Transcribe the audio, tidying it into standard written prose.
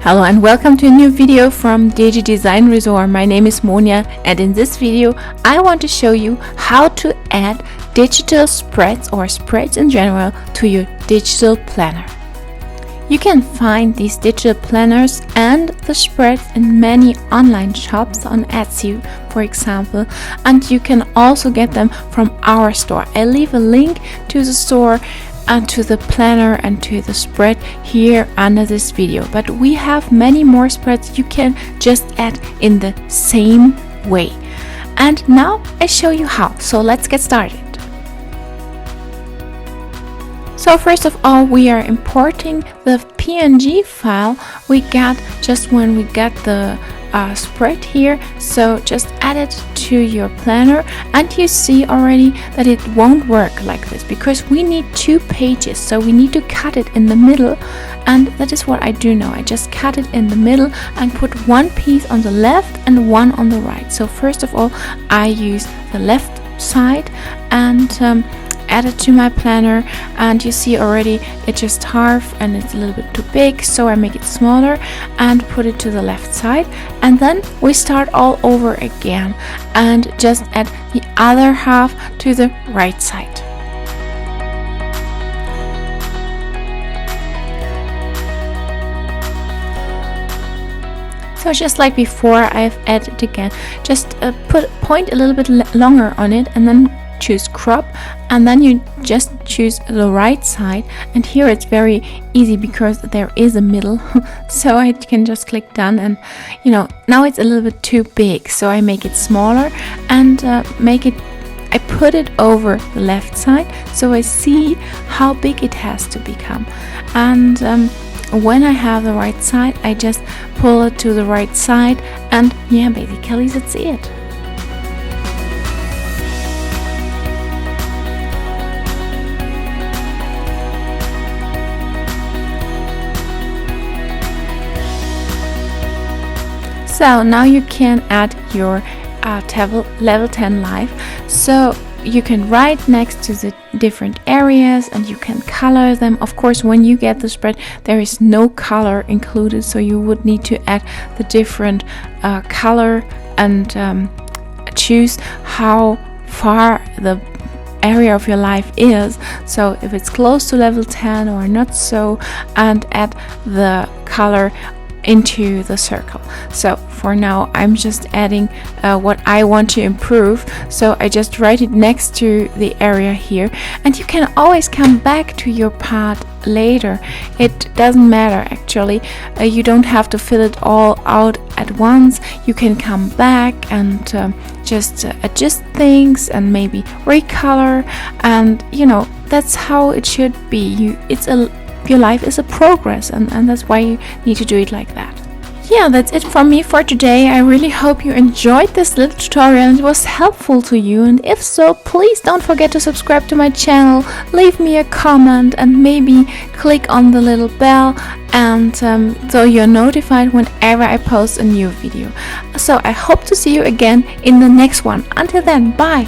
Hello and welcome to a new video from Digidesignresort. My name is Monia, and in this video I want to show you how to add digital spreads or spreads in general to your digital planner. You can find these digital planners and the spreads in many online shops on Etsy, for example, and you can also get them from our store. I'll leave a link to the store and to the planner and to the spread here under this video, but we have many more spreads you can just add in the same way. And now I show you how, so let's get started. So first of all, we are importing the PNG file we got just when we got the spread here. So just add it to your planner, and you see already that it won't work like this because we need 2 pages, so we need to cut it in the middle, and that is what I do now. I just cut it in the middle and put one piece on the left and one on the right. So first of all, I use the left side and add it to my planner, and you see already it just half and it's a little bit too big, so I make it smaller and put it to the left side, and then we start all over again and just add the other half to the right side. So just like before, I've added again, just point a little bit longer on it and then choose crop, and then you just choose the right side, and here it's very easy because there is a middle so I can just click done, and now it's a little bit too big, so I make it smaller and I put it over the left side so I see how big it has to become, and when I have the right side I just pull it to the right side, and yeah, basically that's it. So now you can add your level 10 live, so you can write next to the different areas and you can color them. Of course, when you get the spread there is no color included, so you would need to add the different color and choose how far the area of your life is, so if it's close to level 10 or not so, and add the color into the circle. So for now I'm just adding what I want to improve, so I just write it next to the area here, and you can always come back to your part later. It doesn't matter actually, you don't have to fill it all out at once. You can come back and just adjust things and maybe recolor, and that's how it should be. Your life is a progress, and that's why you need to do it like that. Yeah, that's it from me for today. I really hope you enjoyed this little tutorial and it was helpful to you, and if so, please don't forget to subscribe to my channel, leave me a comment, and maybe click on the little bell, and so you're notified whenever I post a new video. So I hope to see you again in the next one. Until then, bye!